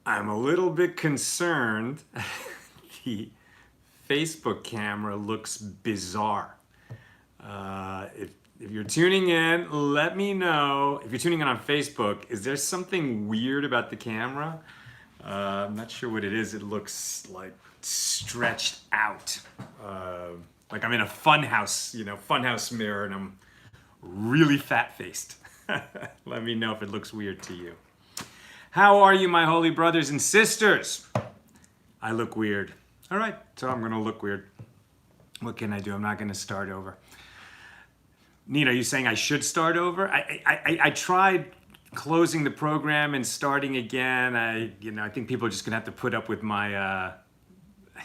I'm a little bit concerned. The Facebook camera looks bizarre. If you're tuning in, let me know. If you're tuning in on Facebook, is there something weird about the camera? I'm not sure what it is. It looks like stretched out. Like I'm in a funhouse, funhouse mirror, and I'm really fat-faced. Let me know if it looks weird to you. How are you, my holy brothers and sisters? I look weird. All right, so I'm gonna look weird. What can I do? I'm not gonna start over. Nina, are you saying I should start over? I tried closing the program and starting again. I think people are just gonna have to put up with my,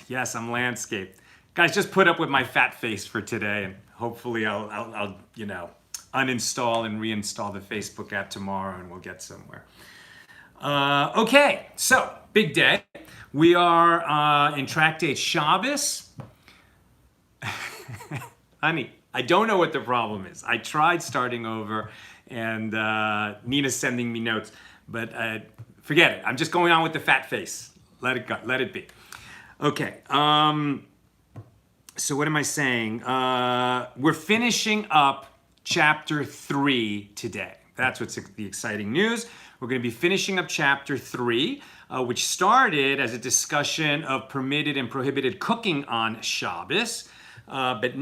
yes, I'm landscaped. Guys, just put up with my fat face for today, and hopefully I'll uninstall and reinstall the Facebook app tomorrow, and we'll get somewhere. Okay, so big day. We are in Tractate Shabbos. Honey, I don't know what the problem is. I tried starting over, and Nina's sending me notes, but forget it. I'm just going on with the fat face. Let it go. Let it be. Okay. So what am I saying? We're finishing up chapter 3 today. That's what's the exciting news. We're going to be finishing up chapter 3, which started as a discussion of permitted and prohibited cooking on Shabbos. But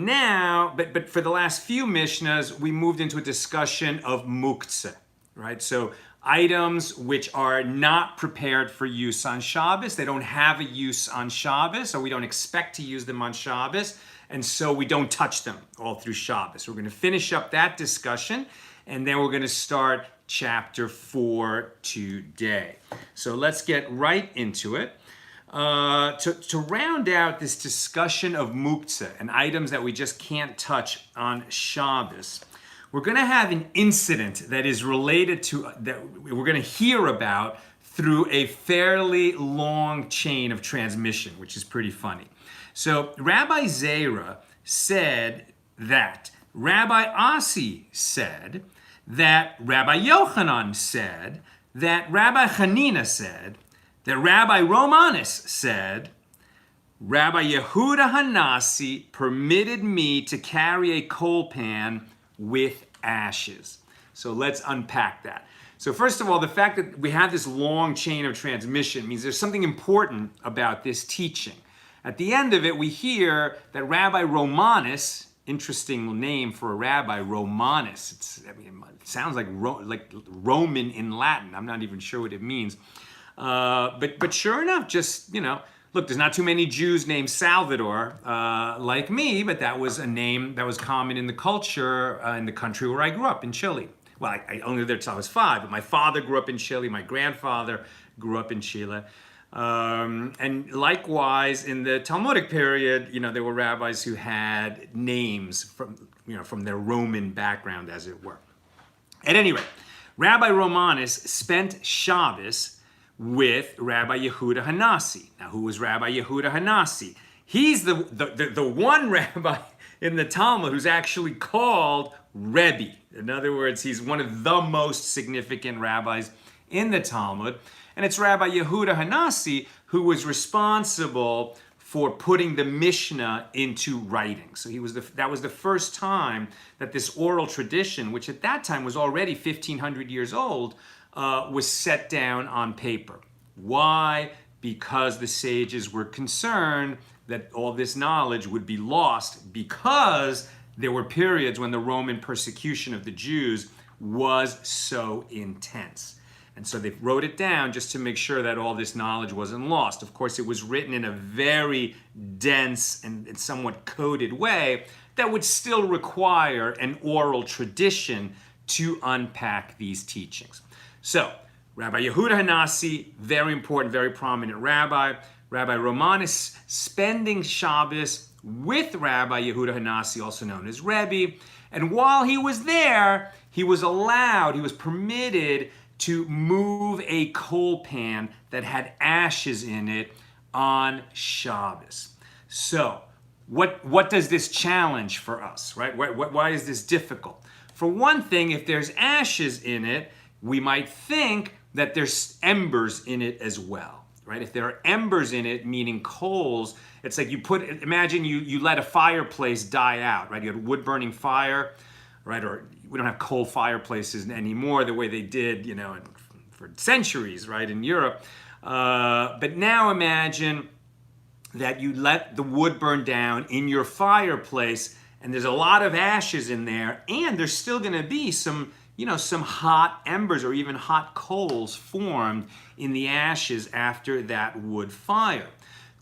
for the last few Mishnahs, we moved into a discussion of muktzeh, right? So items which are not prepared for use on Shabbos. They don't have a use on Shabbos, or we don't expect to use them on Shabbos, and so we don't touch them all through Shabbos. We're going to finish up that discussion, and then we're going to start chapter 4 today. So let's get right into it. To round out this discussion of muktzeh and items that we just can't touch on Shabbos, we're going to have an incident that is related to, that we're going to hear about through a fairly long chain of transmission, which is pretty funny. So Rabbi Zera said that Rabbi Asi said that Rabbi Yochanan said, that Rabbi Hanina said, that Rabbi Romanus said, Rabbi Yehuda Hanasi permitted me to carry a coal pan with ashes. So let's unpack that. So first of all, the fact that we have this long chain of transmission means there's something important about this teaching. At the end of it, we hear that Rabbi Romanus, interesting name for a rabbi, Romanus. It sounds like Roman in Latin. I'm not even sure what it means. But sure enough, look, there's not too many Jews named Salvador like me, but that was a name that was common in the culture in the country where I grew up, in Chile. Well, I only lived there till I was 5, but my father grew up in Chile, my grandfather grew up in Chile. And likewise, in the Talmudic period, there were rabbis who had names from their Roman background, as it were. At any rate, Rabbi Romanus spent Shabbos with Rabbi Yehuda Hanasi. Now, who was Rabbi Yehuda Hanasi? He's the one rabbi in the Talmud who's actually called Rebbi. In other words, he's one of the most significant rabbis in the Talmud. And it's Rabbi Yehuda Hanasi who was responsible for putting the Mishnah into writing. So that was the first time that this oral tradition, which at that time was already 1,500 years old, was set down on paper. Why? Because the sages were concerned that all this knowledge would be lost, because there were periods when the Roman persecution of the Jews was so intense. And so they wrote it down just to make sure that all this knowledge wasn't lost. Of course, it was written in a very dense and somewhat coded way that would still require an oral tradition to unpack these teachings. So, Rabbi Yehuda Hanasi, very important, very prominent rabbi. Rabbi Romanus spending Shabbos with Rabbi Yehuda Hanasi, also known as Rebbi. And while he was there, he was permitted to move a coal pan that had ashes in it on Shabbos. So, what does this challenge for us, right? Why is this difficult? For one thing, if there's ashes in it, we might think, that there's embers in it as well, right? If there are embers in it, meaning coals, it's like imagine you let a fireplace die out, right? You had wood burning fire, right? Or we don't have coal fireplaces anymore the way they did, for centuries, right, in Europe. But now imagine that you let the wood burn down in your fireplace, and there's a lot of ashes in there, and there's still going to be some hot embers or even hot coals formed in the ashes after that wood fire.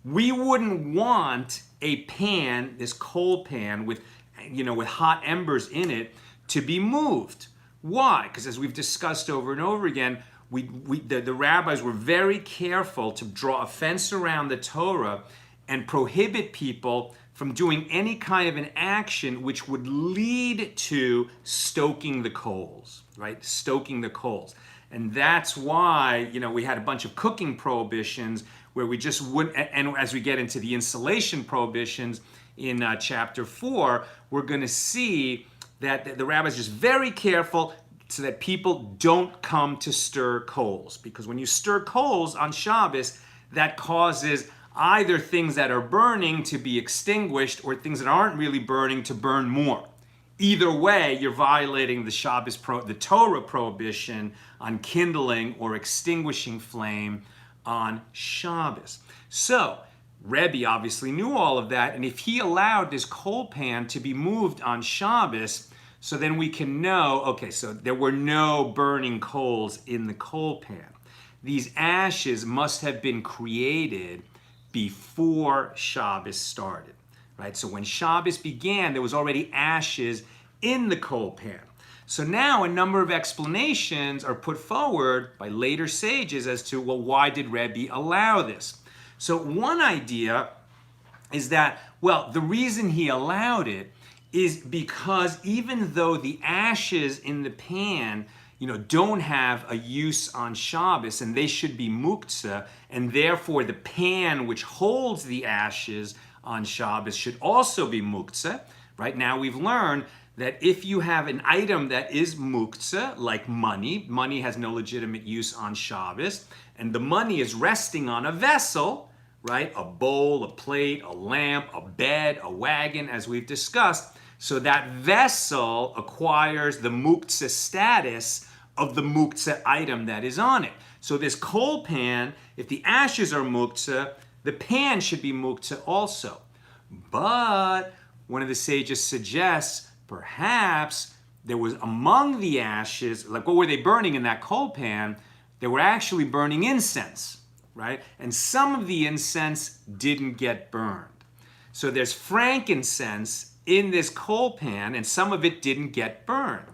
We wouldn't want a pan, this coal pan with hot embers in it, to be moved. Why? Because as we've discussed over and over again, the rabbis were very careful to draw a fence around the Torah and prohibit people from doing any kind of an action which would lead to stoking the coals, right? Stoking the coals. And that's why, we had a bunch of cooking prohibitions where we just wouldn't, and as we get into the insulation prohibitions in chapter 4, we're going to see that the rabbis are just very careful so that people don't come to stir coals. Because when you stir coals on Shabbos, that causes either things that are burning to be extinguished or things that aren't really burning to burn more. Either way, you're violating the Torah prohibition on kindling or extinguishing flame on Shabbos. So, Rebbi obviously knew all of that, and if he allowed this coal pan to be moved on Shabbos, so then we can know, okay, so there were no burning coals in the coal pan. These ashes must have been created before Shabbos started, right? So when Shabbos began, there was already ashes in the coal pan. So now a number of explanations are put forward by later sages as to, well, why did Rebbi allow this? So one idea is that, well, the reason he allowed it is because even though the ashes in the pan don't have a use on Shabbos, and they should be muktzeh, and therefore the pan which holds the ashes on Shabbos should also be muktzeh. Right now we've learned that if you have an item that is muktzeh, like money has no legitimate use on Shabbos, and the money is resting on a vessel, right? A bowl, a plate, a lamp, a bed, a wagon, as we've discussed. So that vessel acquires the muktzeh status of the muktzeh item that is on it. So this coal pan, if the ashes are muktzeh, the pan should be muktzeh also. But one of the sages suggests perhaps there was among the ashes, like what were they burning in that coal pan? They were actually burning incense, right? And some of the incense didn't get burned. So there's frankincense in this coal pan, and some of it didn't get burned.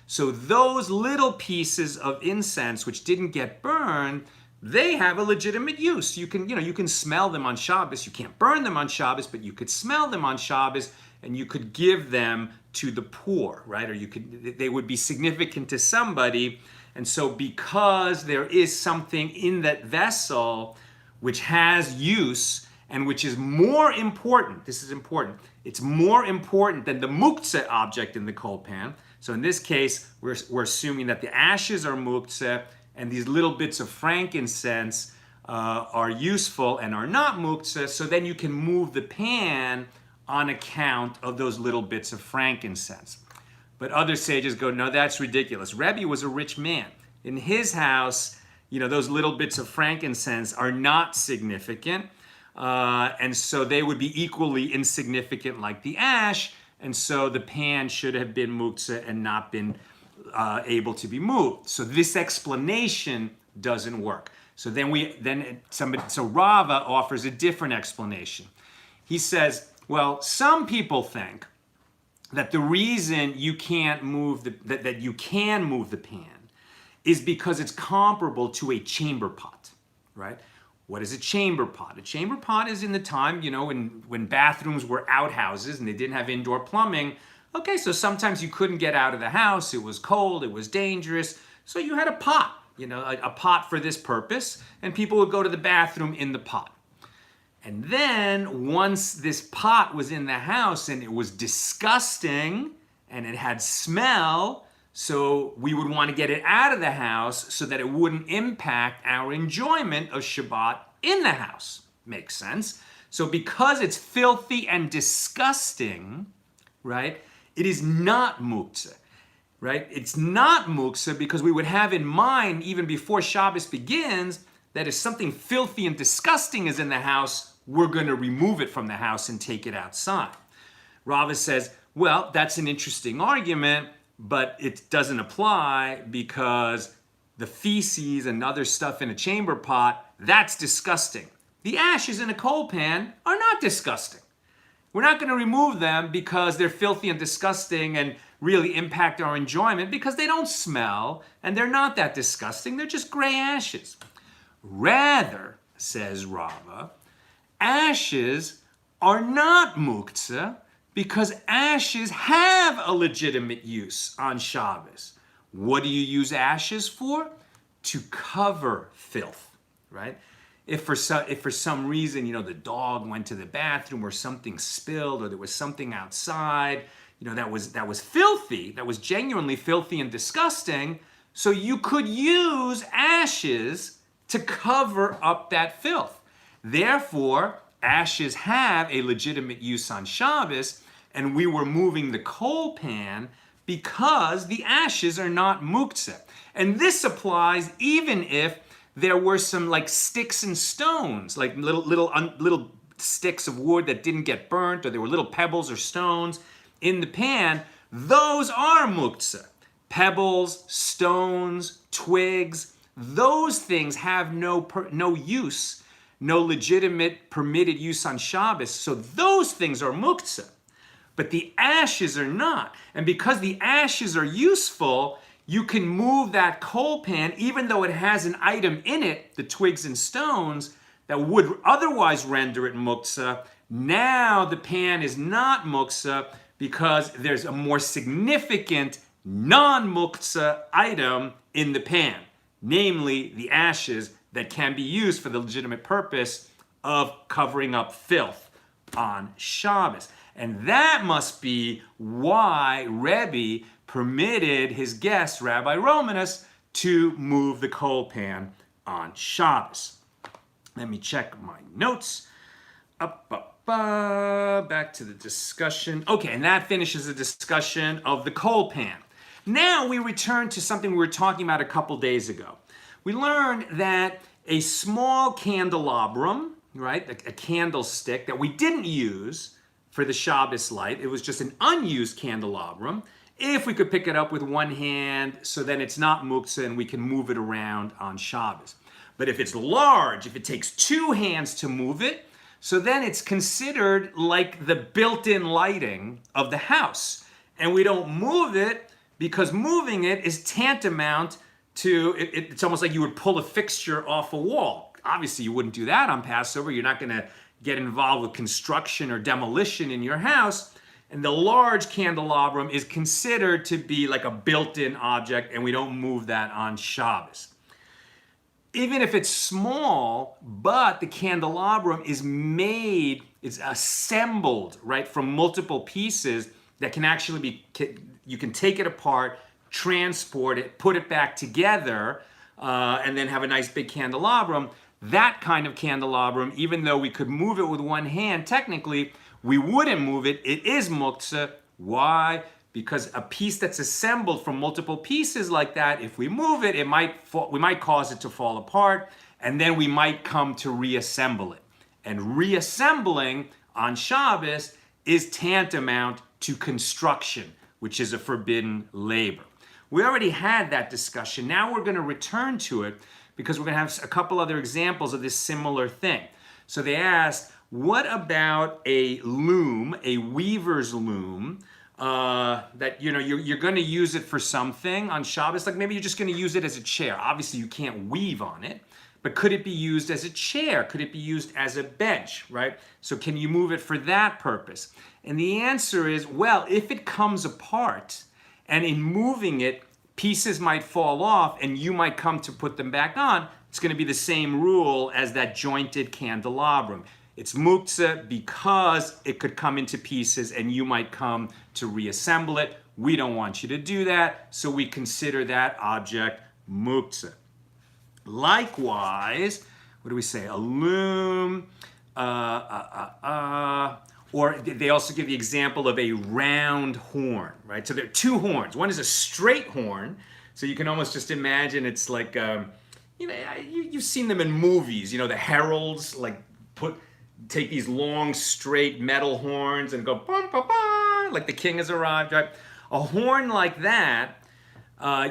So those little pieces of incense which didn't get burned, they have a legitimate use. You can smell them on Shabbos. You can't burn them on Shabbos, but you could smell them on Shabbos, and you could give them to the poor, right? Or they would be significant to somebody. And so because there is something in that vessel which has use and which is more important, this is important, it's more important than the muktzeh object in the coal pan. So in this case, we're assuming that the ashes are muktzeh and these little bits of frankincense are useful and are not muktzeh, so then you can move the pan on account of those little bits of frankincense. But other sages go, no, that's ridiculous. Rebbi was a rich man. In his house, those little bits of frankincense are not significant, and so they would be equally insignificant like the ash, and so the pan should have been muktzeh and not been able to be moved. So this explanation doesn't work. So so Rava offers a different explanation. He says, well, some people think that the reason you can't move that you can move the pan is because it's comparable to a chamber pot, right? What is a chamber pot? A chamber pot is in the time, when bathrooms were outhouses and they didn't have indoor plumbing. Okay, so sometimes you couldn't get out of the house. It was cold, it was dangerous. So you had a pot, a pot for this purpose, and people would go to the bathroom in the pot. And then once this pot was in the house and it was disgusting and it had smell, So we would want to get it out of the house so that it wouldn't impact our enjoyment of Shabbat in the house. Makes sense? So because it's filthy and disgusting, right, it is not muktzeh, right? It's not muktzeh because we would have in mind, even before Shabbos begins, that if something filthy and disgusting is in the house, we're going to remove it from the house and take it outside. Rava says, well, that's an interesting argument, but it doesn't apply because the feces and other stuff in a chamber pot, that's disgusting. The ashes in a coal pan are not disgusting. We're not going to remove them because they're filthy and disgusting and really impact our enjoyment because they don't smell and they're not that disgusting. They're just gray ashes. Rather, says Rava, ashes are not muktzeh because ashes have a legitimate use on Shabbos. What do you use ashes for? To cover filth, right? If for some reason, the dog went to the bathroom or something spilled or there was something outside, that was filthy, that was genuinely filthy and disgusting, so you could use ashes to cover up that filth. Therefore, ashes have a legitimate use on Shabbos, and we were moving the coal pan because the ashes are not muktzeh. And this applies even if there were some like sticks and stones, like little sticks of wood that didn't get burnt, or there were little pebbles or stones in the pan. Those are muktzeh. Pebbles, stones, twigs, those things have no use, no legitimate permitted use on Shabbos. So those things are muktzeh. But the ashes are not. And because the ashes are useful, you can move that coal pan, even though it has an item in it, the twigs and stones, that would otherwise render it muktzeh. Now the pan is not muktzeh because there's a more significant non-muktzeh item in the pan, namely the ashes that can be used for the legitimate purpose of covering up filth on Shabbos. And that must be why Rebbi permitted his guest, Rabbi Romanus, to move the coal pan on Shabbos. Let me check my notes. Back to the discussion. Okay, and that finishes the discussion of the coal pan. Now we return to something we were talking about a couple days ago. We learned that a small candelabrum, right, a candlestick that we didn't use for the Shabbos light, it was just an unused candelabrum, if we could pick it up with one hand, so then it's not muktzeh and we can move it around on Shabbos. But if it's large, if it takes two hands to move it, so then it's considered like the built-in lighting of the house. And we don't move it because moving it is tantamount to, it's almost like you would pull a fixture off a wall. Obviously, you wouldn't do that on Passover. You're not going to get involved with construction or demolition in your house. And the large candelabrum is considered to be like a built-in object, and we don't move that on Shabbos. Even if it's small, but the candelabrum is made, it's assembled, right, from multiple pieces that can actually be, you can take it apart, transport it, put it back together, and then have a nice big candelabrum. That kind of candelabrum, even though we could move it with one hand, technically, we wouldn't move it. It is muktzeh. Why? Because a piece that's assembled from multiple pieces like that, if we move it, we might cause it to fall apart, and then we might come to reassemble it. And reassembling on Shabbos is tantamount to construction, which is a forbidden labor. We already had that discussion. Now we're going to return to it because we're going to have a couple other examples of this similar thing. So they asked, what about a loom, a weaver's loom, that you're going to use it for something on Shabbos? Like maybe you're just going to use it as a chair. Obviously, you can't weave on it, but could it be used as a chair? Could it be used as a bench, right? So can you move it for that purpose? And the answer is, well, if it comes apart and in moving it, pieces might fall off and you might come to put them back on, it's going to be the same rule as that jointed candelabrum. It's muktzeh because it could come into pieces and you might come to reassemble it. We don't want you to do that, so we consider that object muktzeh. Likewise, what do we say? A loom, or they also give the example of a round horn, right? So there are two horns. One is a straight horn, so you can almost just imagine it's like, you've seen them in movies, the heralds take these long, straight metal horns and go, bum, bum, bum, like the king has arrived, right? A horn like that,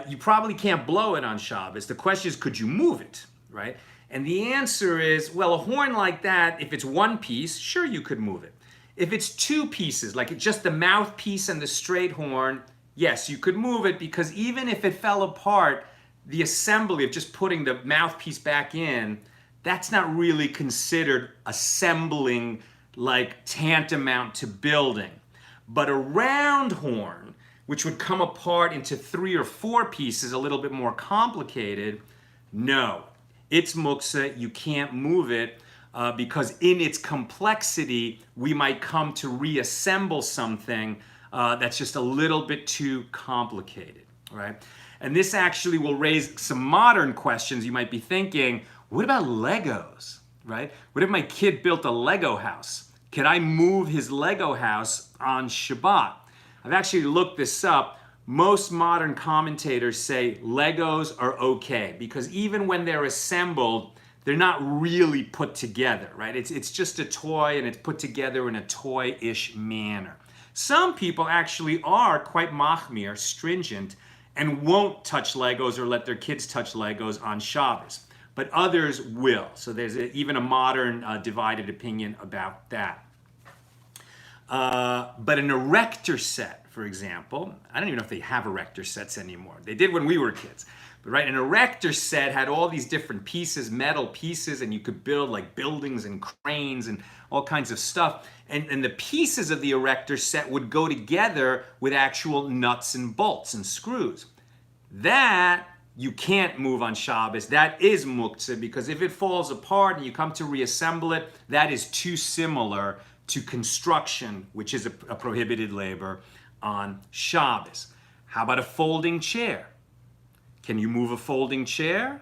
you probably can't blow it on Shabbos. The question is, could you move it, right? And the answer is, well, a horn like that, if it's one piece, sure, you could move it. If it's two pieces, like just the mouthpiece and the straight horn, yes, you could move it, because even if it fell apart, the assembly of just putting the mouthpiece back in, that's not really considered assembling, like tantamount to building. But a round horn, which would come apart into 3 or 4 pieces, a little bit more complicated, no, it's muktzeh. You can't move it because in its complexity, we might come to reassemble something that's just a little bit too complicated, right? And this actually will raise some modern questions. You might be thinking, what about Legos, right? What if my kid built a Lego house? Can I move his Lego house on Shabbat? I've actually looked this up. Most modern commentators say Legos are okay, because even when they're assembled, they're not really put together, right? It's just a toy, and it's put together in a toy-ish manner. Some people actually are quite machmir, stringent, and won't touch Legos or let their kids touch Legos on Shabbos. But others will. So there's even a modern divided opinion about that. But an Erector Set, for example, I don't even know if they have Erector Sets anymore. They did when we were kids. But right, an Erector Set had all these different pieces, metal pieces, and you could build like buildings and cranes and all kinds of stuff. And the pieces of the Erector Set would go together with actual nuts and bolts and screws. That you can't move on Shabbos. That is muktzeh, because if it falls apart and you come to reassemble it, that is too similar to construction, which is a prohibited labor on Shabbos. How about a folding chair? Can you move a folding chair?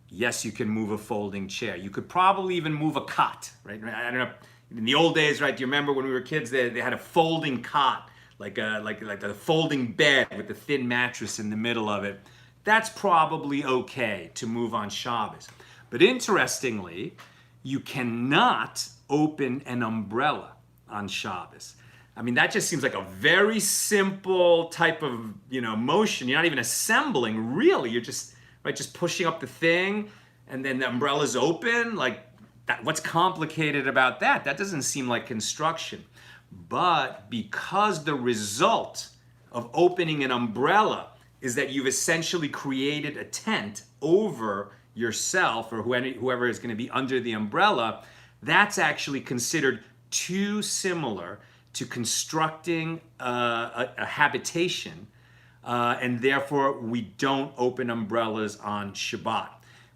Yes, you can move a folding chair. You could probably even move a cot, right? I don't know. In the old days, right? Do you remember when we were kids? They had a folding cot, like a folding bed with a thin mattress in the middle of it. That's probably okay to move on Shabbos. But interestingly, you cannot open an umbrella on Shabbos. I mean, that just seems like a very simple type of, motion. You're not even assembling, really. You're just pushing up the thing, and then the umbrella's open. Like, what's complicated about that? That doesn't seem like construction. But because the result of opening an umbrella is that you've essentially created a tent over yourself or whoever is going to be under the umbrella, that's actually considered too similar to constructing a habitation, and therefore we don't open umbrellas on Shabbat.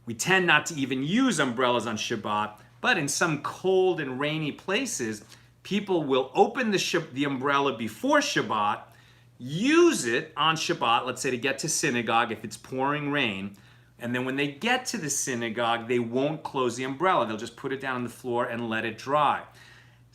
We tend not to even use umbrellas on Shabbat, but in some cold and rainy places, people will open the umbrella before Shabbat, use it on Shabbat, let's say to get to synagogue if it's pouring rain, and then when they get to the synagogue, they won't close the umbrella. They'll just put it down on the floor and let it dry.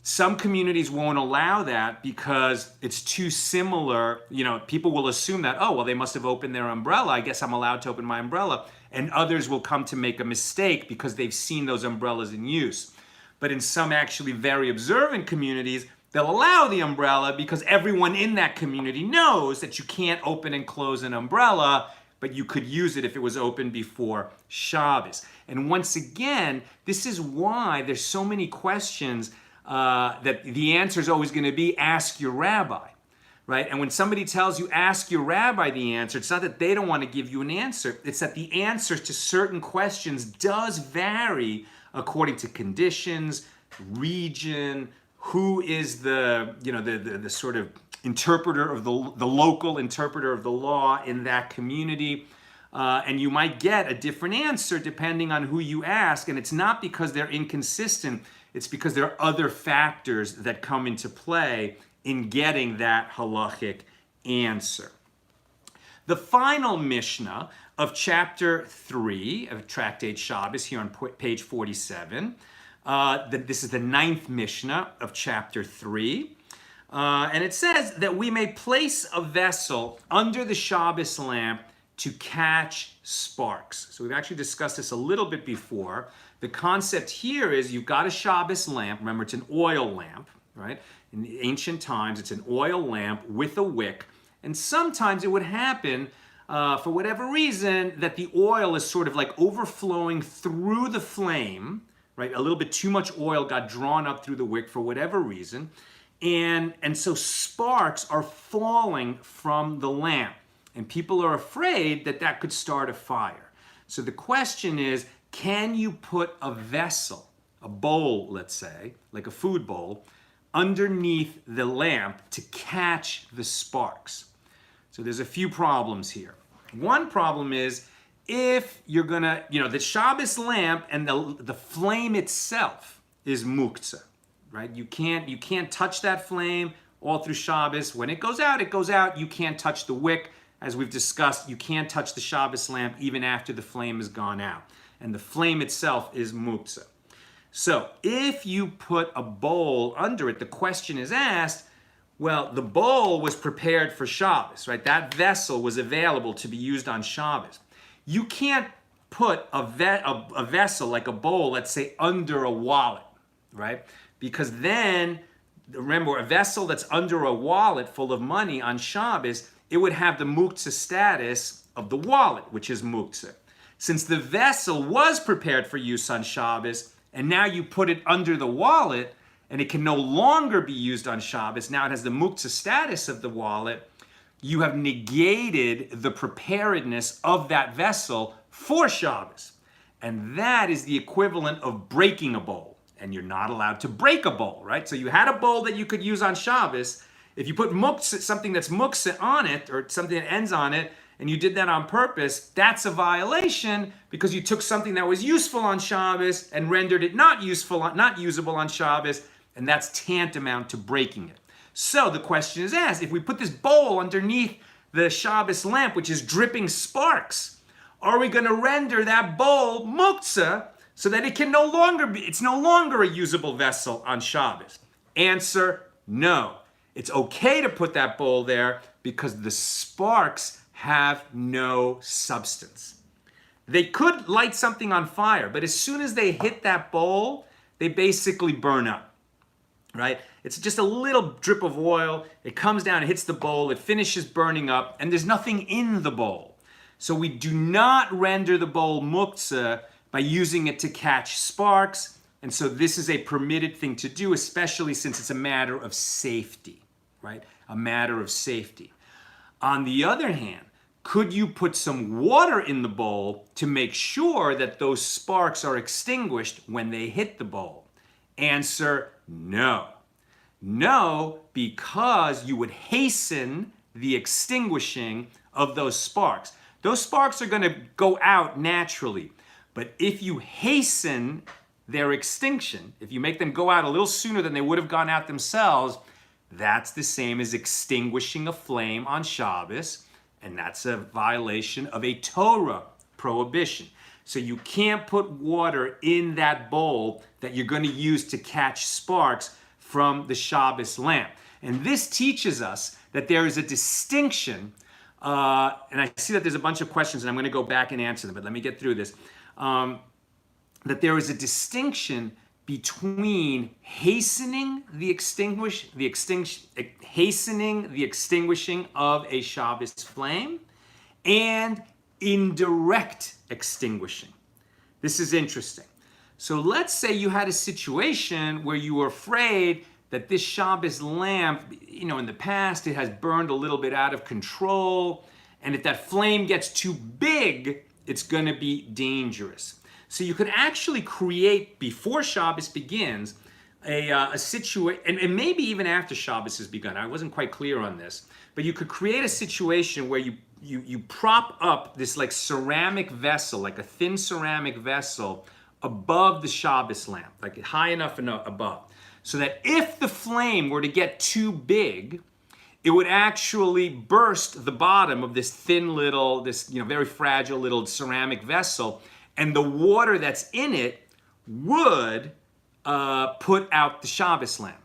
Some communities won't allow that because it's too similar. People will assume that, oh, well, they must have opened their umbrella. I guess I'm allowed to open my umbrella. And others will come to make a mistake because they've seen those umbrellas in use. But in some actually very observant communities, they'll allow the umbrella because everyone in that community knows that you can't open and close an umbrella, but you could use it if it was open before Shabbos. And once again, this is why there's so many questions that the answer is always going to be ask your rabbi, right? And when somebody tells you ask your rabbi the answer, it's not that they don't want to give you an answer. It's that the answer to certain questions does vary according to conditions, region, who is the sort of interpreter of the local interpreter of the law in that community. And you might get a different answer depending on who you ask. And it's not because they're inconsistent. It's because there are other factors that come into play in getting that halachic Answer. The final Mishnah of chapter 3 of Tractate Shabbos here on page 47. This is the 9th Mishnah of chapter 3. And it says that we may place a vessel under the Shabbos lamp to catch sparks. So we've actually discussed this a little bit before. The concept here is you've got a Shabbos lamp. Remember, it's an oil lamp, right? In the ancient times, it's an oil lamp with a wick. And sometimes it would happen, for whatever reason, that the oil is sort of like overflowing through the flame, right? A little bit too much oil got drawn up through the wick for whatever reason. And so sparks are falling from the lamp. And people are afraid that that could start a fire. So the question is, can you put a vessel, a bowl, let's say, like a food bowl, underneath the lamp to catch the sparks? So there's a few problems here. One problem is if you're gonna, the Shabbos lamp and the flame itself is muktzeh, right? You can't touch that flame all through Shabbos. When it goes out, it goes out. You can't touch the wick. As we've discussed, you can't touch the Shabbos lamp even after the flame has gone out. And the flame itself is muktzeh. So if you put a bowl under it, the question is asked, well, the bowl was prepared for Shabbos, right? That vessel was available to be used on Shabbos. You can't put a vessel like a bowl, let's say, under a wallet, right? Because then, remember, a vessel that's under a wallet full of money on Shabbos, it would have the muktzeh status of the wallet, which is muktzeh. Since the vessel was prepared for use on Shabbos, and now you put it under the wallet, and it can no longer be used on Shabbos, now it has the muktzeh status of the wallet, you have negated the preparedness of that vessel for Shabbos. And that is the equivalent of breaking a bowl. And you're not allowed to break a bowl, right? So you had a bowl that you could use on Shabbos. If you put muktzeh, something that's muktzeh on it, or something that ends on it, and you did that on purpose, that's a violation because you took something that was useful on Shabbos and rendered it not usable on Shabbos, and that's tantamount to breaking it. So the question is asked, if we put this bowl underneath the Shabbos lamp, which is dripping sparks, are we going to render that bowl muktzeh so that it's no longer a usable vessel on Shabbos? Answer, no. It's okay to put that bowl there because the sparks have no substance. They could light something on fire, but as soon as they hit that bowl, they basically burn up, right? It's just a little drip of oil. It comes down, it hits the bowl, it finishes burning up, and there's nothing in the bowl. So we do not render the bowl muktzeh by using it to catch sparks. And so this is a permitted thing to do, especially since it's a matter of safety, right? A matter of safety. On the other hand, could you put some water in the bowl to make sure that those sparks are extinguished when they hit the bowl? Answer, no. No, because you would hasten the extinguishing of those sparks. Those sparks are going to go out naturally. But if you hasten their extinction, if you make them go out a little sooner than they would have gone out themselves, that's the same as extinguishing a flame on Shabbos, and that's a violation of a Torah prohibition. So you can't put water in that bowl that you're going to use to catch sparks from the Shabbos lamp. And this teaches us that there is a distinction, and I see that there's a bunch of questions, and I'm going to go back and answer them, but let me get through this. That there is a distinction between hastening the extinguishing of a Shabbos flame and indirect extinguishing. This is interesting. So let's say you had a situation where you were afraid that this Shabbos lamp, in the past it has burned a little bit out of control, and if that flame gets too big, it's going to be dangerous. So you could actually create, before Shabbos begins, a situation, and maybe even after Shabbos has begun. I wasn't quite clear on this, but you could create a situation where you prop up this like ceramic vessel, like a thin ceramic vessel, above the Shabbos lamp, like high enough and above, so that if the flame were to get too big, it would actually burst the bottom of this thin little, very fragile little ceramic vessel, and the water that's in it would put out the Shabbos lamp.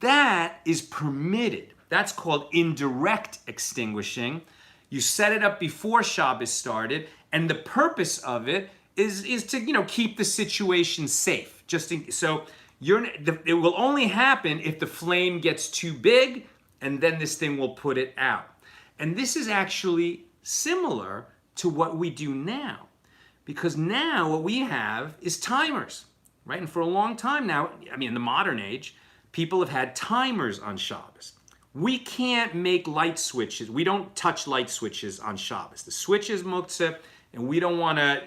That is permitted. That's called indirect extinguishing. You set it up before Shabbos started, and the purpose of it is to keep the situation safe. It will only happen if the flame gets too big, and then this thing will put it out. And this is actually similar to what we do now, because now what we have is timers, right? And for a long time now, in the modern age, people have had timers on Shabbos. We can't make light switches. We don't touch light switches on Shabbos. The switch is muktzeh, and we don't want to,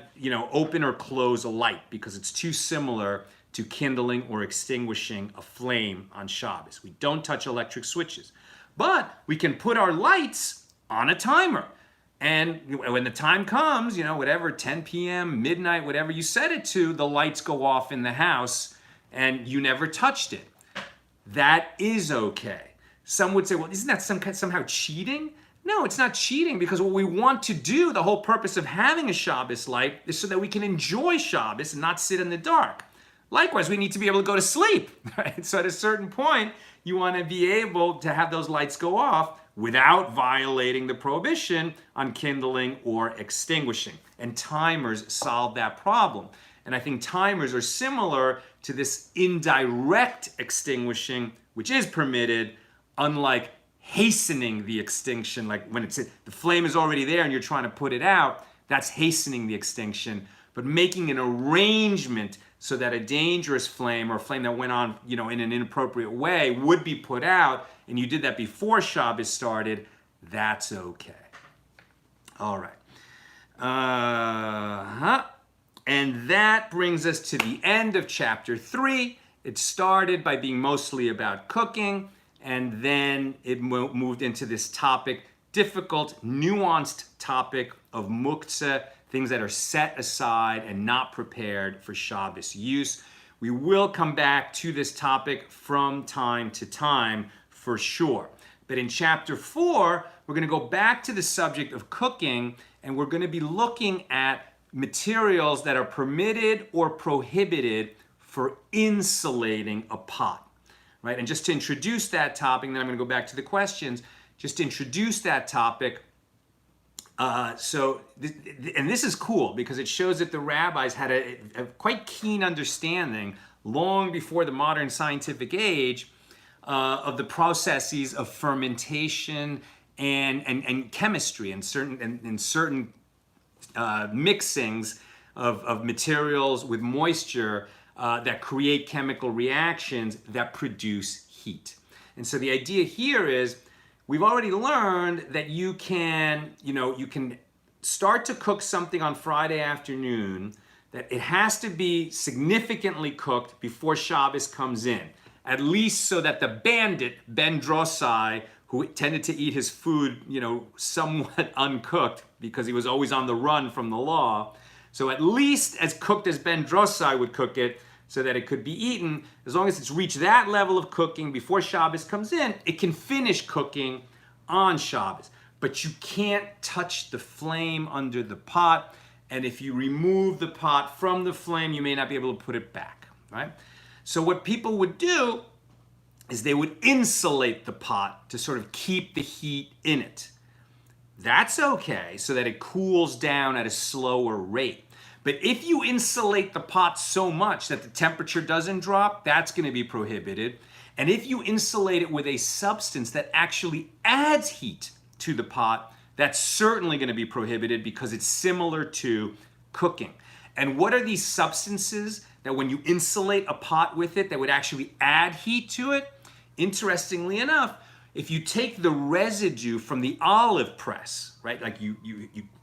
open or close a light because it's too similar to kindling or extinguishing a flame on Shabbos. We don't touch electric switches. But we can put our lights on a timer. And when the time comes, 10 p.m., midnight, whatever you set it to, the lights go off in the house and you never touched it. That is okay. Some would say, well, isn't that somehow cheating? No, it's not cheating, because what we want to do, the whole purpose of having a Shabbos light, is so that we can enjoy Shabbos and not sit in the dark. Likewise, we need to be able to go to sleep, right? So at a certain point, you want to be able to have those lights go off without violating the prohibition on kindling or extinguishing. And timers solve that problem. And I think timers are similar to this indirect extinguishing, which is permitted, unlike hastening the extinction. Like when the flame is already there and you're trying to put it out, that's hastening the extinction. But making an arrangement so that a dangerous flame or a flame that went on, in an inappropriate way would be put out, and you did that before Shabbos started, that's okay. All right. And that brings us to the end of chapter 3. It started by being mostly about cooking, and then it moved into this difficult, nuanced topic of muktzeh, things that are set aside and not prepared for Shabbos use. We will come back to this topic from time to time for sure. But in chapter 4, we're going to go back to the subject of cooking, and we're going to be looking at materials that are permitted or prohibited for insulating a pot, right? And just to introduce that topic, and then I'm going to go back to the questions, just to introduce that topic. And this is cool because it shows that the rabbis had a quite keen understanding long before the modern scientific age of the processes of fermentation and chemistry and certain mixings of materials with moisture that create chemical reactions that produce heat. And so the idea here is, we've already learned that you can start to cook something on Friday afternoon, that it has to be significantly cooked before Shabbos comes in, at least so that the bandit, Ben Drossai, who tended to eat his food, somewhat uncooked because he was always on the run from the law. So at least as cooked as Ben Drossai would cook it, so that it could be eaten, as long as it's reached that level of cooking before Shabbos comes in, it can finish cooking on Shabbos. But you can't touch the flame under the pot, and if you remove the pot from the flame, you may not be able to put it back, right? So what people would do is they would insulate the pot to sort of keep the heat in it. That's okay, so that it cools down at a slower rate. But if you insulate the pot so much that the temperature doesn't drop, that's going to be prohibited. And if you insulate it with a substance that actually adds heat to the pot, that's certainly going to be prohibited because it's similar to cooking. And what are these substances that when you insulate a pot with it that would actually add heat to it? Interestingly enough, if you take the residue from the olive press, right? Like you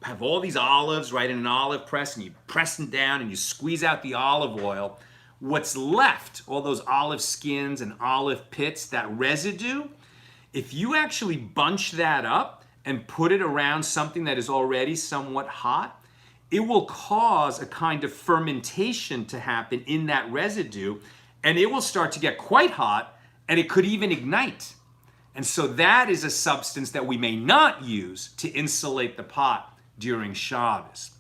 have all these olives, right, in an olive press, and you press them down and you squeeze out the olive oil. What's left, all those olive skins and olive pits, that residue, if you actually bunch that up and put it around something that is already somewhat hot, it will cause a kind of fermentation to happen in that residue, and it will start to get quite hot, and it could even ignite. And so that is a substance that we may not use to insulate the pot during Shabbos.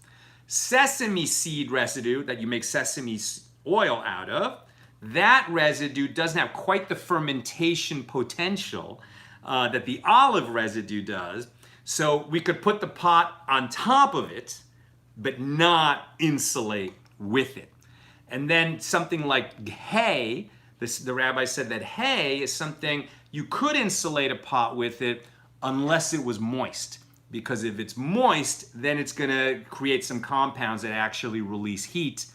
Sesame seed residue that you make sesame oil out of, that residue doesn't have quite the fermentation potential that the olive residue does. So we could put the pot on top of it, but not insulate with it. And then something like hay, the rabbi said that hay is something you could insulate a pot with it unless it was moist. Because if it's moist, then it's going to create some compounds that actually release heat,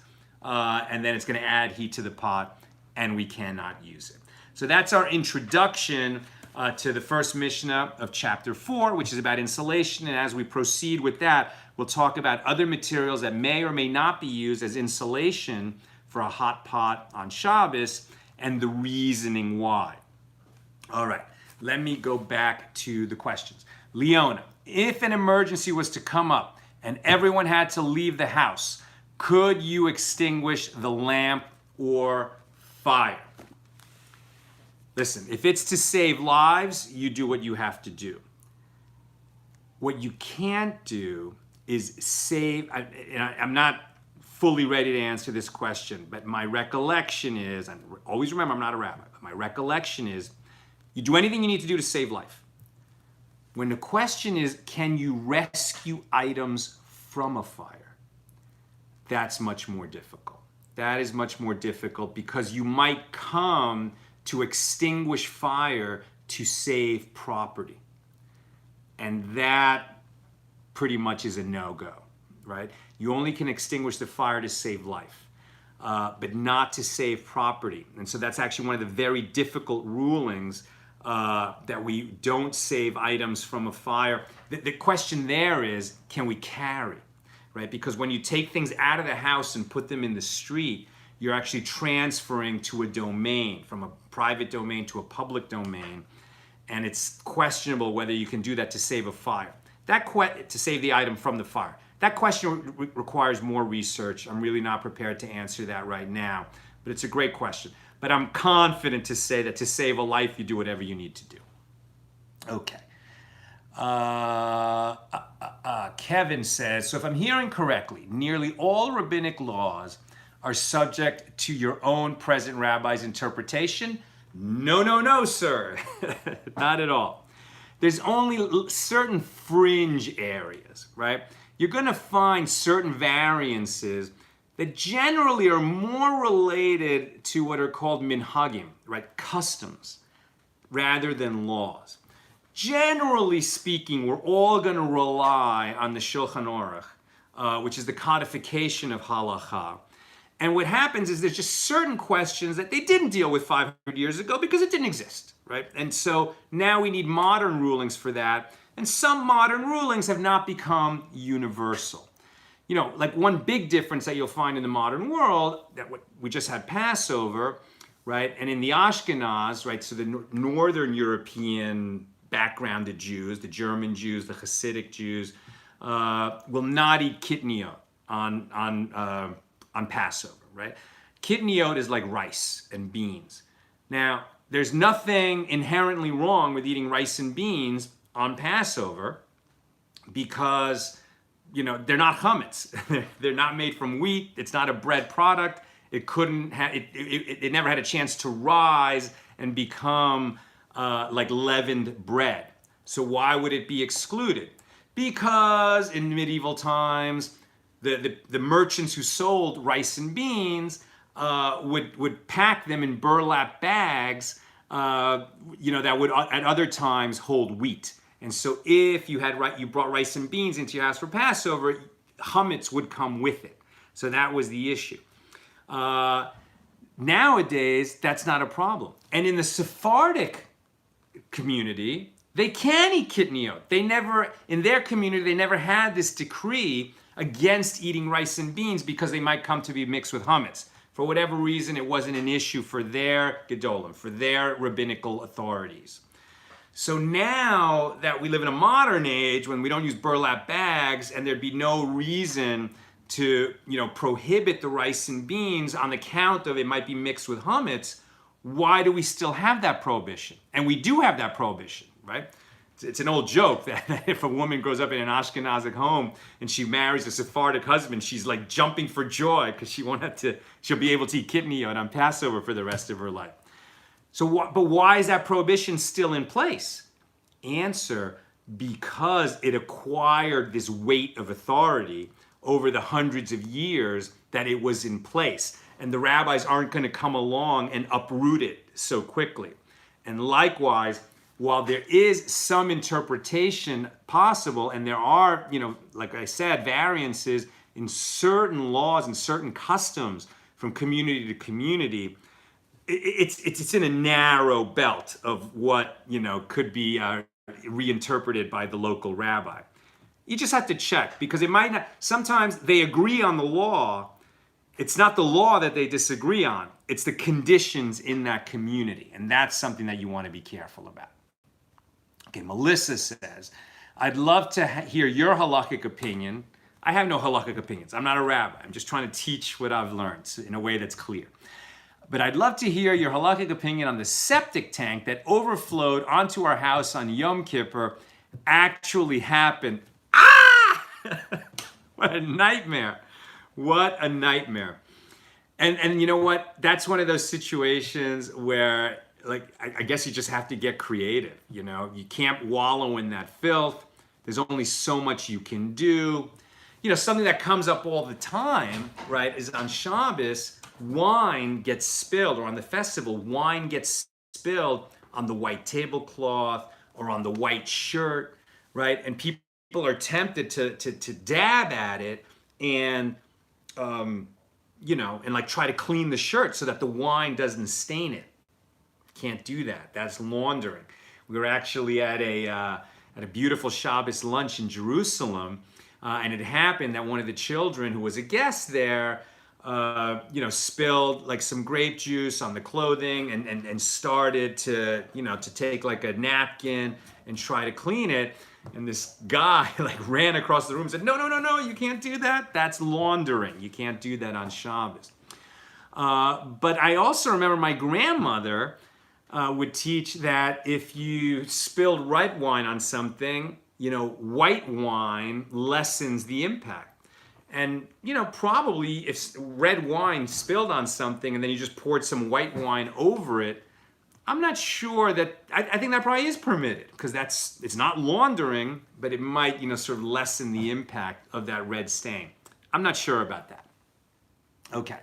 and then it's going to add heat to the pot, and we cannot use it. So that's our introduction to the first Mishnah of chapter 4, which is about insulation. And as we proceed with that, we'll talk about other materials that may or may not be used as insulation for a hot pot on Shabbos, and the reasoning why. All right, let me go back to the questions. Leona, if an emergency was to come up and everyone had to leave the house, could you extinguish the lamp or fire? Listen, if it's to save lives, you do what you have to do. What you can't do is save, I'm not fully ready to answer this question, but my recollection is, and always remember I'm not a rabbi, but my recollection is, you do anything you need to do to save life. When the question is, can you rescue items from a fire? That's much more difficult. That is much more difficult because you might come to extinguish fire to save property. And that pretty much is a no-go, right? You only can extinguish the fire to save life, but not to save property. And so that's actually one of the very difficult rulings that we don't save items from a fire. The question there is, can we carry, right? Because when you take things out of the house and put them in the street, you're actually transferring to a domain, from a private domain to a public domain, and it's questionable whether you can do that to save a fire. To save the item from the fire. That question requires more research. I'm really not prepared to answer that right now, but it's a great question. But I'm confident to say that to save a life, you do whatever you need to do. Okay. Kevin says, so if I'm hearing correctly, nearly all rabbinic laws are subject to your own present rabbi's interpretation? No, no, no, sir. Not at all. There's only certain fringe areas, right? You're going to find certain variances that generally are more related to what are called minhagim, right? Customs, rather than laws. Generally speaking, we're all going to rely on the Shulchan Aruch, which is the codification of halacha. And what happens is there's just certain questions that they didn't deal with 500 years ago because it didn't exist, right? And so now we need modern rulings for that. And some modern rulings have not become universal. You know, like one big difference that you'll find in the modern world, that we just had Passover, right? And in the Ashkenaz, right, so the Northern European backgrounded Jews, the German Jews, the Hasidic Jews, will not eat kitniot on Passover, right? Kitniot is like rice and beans. Now, there's nothing inherently wrong with eating rice and beans on Passover because, you know, they're not chametz. They're not made from wheat. It's not a bread product. It couldn't have, it never had a chance to rise and become like leavened bread. So why would it be excluded? Because in medieval times, the merchants who sold rice and beans would pack them in burlap bags, you know, that would at other times hold wheat. And so if you brought rice and beans into your house for Passover, chametz would come with it. So that was the issue. Nowadays, that's not a problem. And in the Sephardic community, they can eat kitniot. In their community, they never had this decree against eating rice and beans because they might come to be mixed with chametz. For whatever reason, it wasn't an issue for their gedolim, for their rabbinical authorities. So now that we live in a modern age when we don't use burlap bags and there'd be no reason to, you know, prohibit the rice and beans on account of it might be mixed with chametz, why do we still have that prohibition? And we do have that prohibition, right? It's an old joke that if a woman grows up in an Ashkenazic home and she marries a Sephardic husband, she's like jumping for joy because she'll be able to eat kitniyot on Passover for the rest of her life. But why is that prohibition still in place? Answer, because it acquired this weight of authority over the hundreds of years that it was in place. And the rabbis aren't going to come along and uproot it so quickly. And likewise, while there is some interpretation possible, and there are, like I said, variances in certain laws and certain customs from community to community, it's in a narrow belt of what, could be reinterpreted by the local rabbi. You just have to check, because it might not, sometimes they agree on the law. It's not the law that they disagree on. It's the conditions in that community. And that's something that you want to be careful about. Okay, Melissa says, I'd love to hear your halakhic opinion. I have no halakhic opinions. I'm not a rabbi. I'm just trying to teach what I've learned in a way that's clear. But I'd love to hear your halakhic opinion on the septic tank that overflowed onto our house on Yom Kippur actually happened. Ah! What a nightmare. What a nightmare. And you know what? That's one of those situations where, like, I guess you just have to get creative. You can't wallow in that filth. There's only so much you can do. Something that comes up all the time, right, is on Shabbos, wine gets spilled, or on the festival, wine gets spilled on the white tablecloth or on the white shirt, right? And people are tempted to dab at it and, and like try to clean the shirt so that the wine doesn't stain it. Can't do that. That's laundering. We were actually at a beautiful Shabbos lunch in Jerusalem, and it happened that one of the children who was a guest there, spilled like some grape juice on the clothing and started to take like a napkin and try to clean it. And this guy like ran across the room and said, no, you can't do that. That's laundering. You can't do that on Shabbos. But I also remember my grandmother would teach that if you spilled red wine on something, white wine lessens the impact. And, probably if red wine spilled on something and then you just poured some white wine over it, I'm not sure that, I think that probably is permitted, because it's not laundering, but it might, sort of lessen the impact of that red stain. I'm not sure about that. Okay.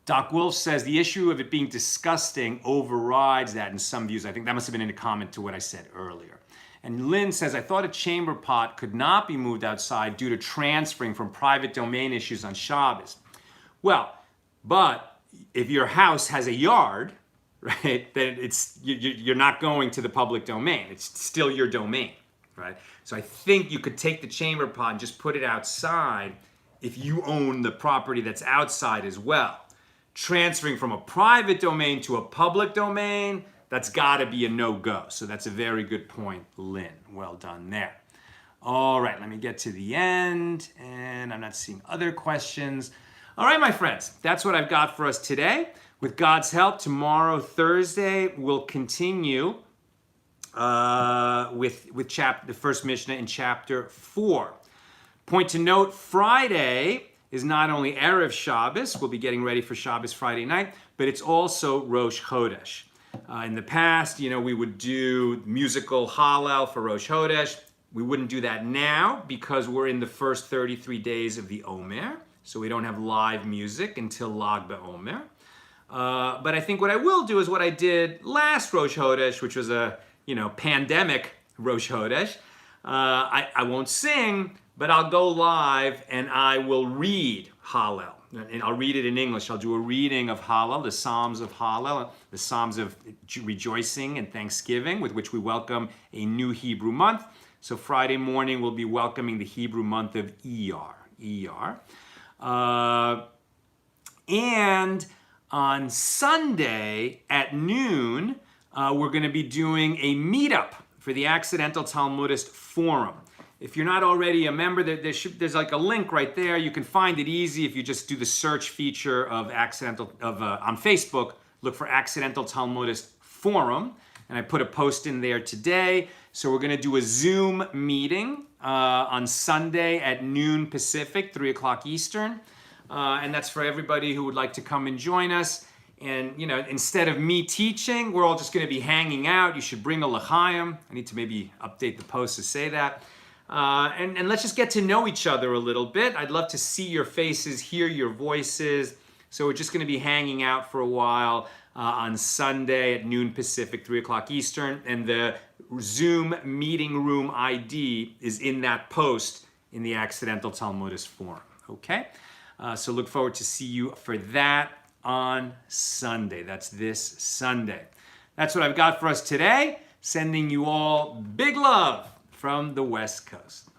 Doc Wolf says the issue of it being disgusting overrides that in some views. I think that must have been in a comment to what I said earlier. And Lynn says, I thought a chamber pot could not be moved outside due to transferring from private domain issues on Shabbos. Well, but if your house has a yard, right, then you're not going to the public domain. It's still your domain, right? So I think you could take the chamber pot and just put it outside if you own the property that's outside as well. Transferring from a private domain to a public domain, that's got to be a no-go. So that's a very good point, Lynn. Well done there. All right, let me get to the end, and I'm not seeing other questions. All right, my friends, that's what I've got for us today. With God's help, tomorrow, Thursday, we'll continue with the first Mishnah in chapter 4. Point to note, Friday is not only Erev Shabbos, we'll be getting ready for Shabbos Friday night, but it's also Rosh Chodesh. In the past, we would do musical Hallel for Rosh Chodesh. We wouldn't do that now because we're in the first 33 days of the Omer, so we don't have live music until Lag BaOmer. But I think what I will do is what I did last Rosh Chodesh, which was a pandemic Rosh Chodesh. I won't sing, but I'll go live and I will read Hallel. And I'll read it in English. I'll do a reading of Hallel, the Psalms of Hallel, the Psalms of rejoicing and thanksgiving, with which we welcome a new Hebrew month. So Friday morning, we'll be welcoming the Hebrew month of Iyar. And on Sunday at noon, we're going to be doing a meetup for the Accidental Talmudist Forum. If you're not already a member, there's like a link right there. You can find it easy if you just do the search feature of on Facebook. Look for Accidental Talmudist Forum, and I put a post in there today. So we're going to do a Zoom meeting on Sunday at noon Pacific, 3 o'clock Eastern, and that's for everybody who would like to come and join us. And instead of me teaching, we're all just going to be hanging out. You should bring a l'chaim. I need to maybe update the post to say that. And let's just get to know each other a little bit. I'd love to see your faces, hear your voices. So we're just going to be hanging out for a while on Sunday at noon Pacific, 3 o'clock Eastern. And the Zoom meeting room ID is in that post in the Accidental Talmudist Forum. Okay? So look forward to see you for that on Sunday. That's this Sunday. That's what I've got for us today. Sending you all big love from the West Coast.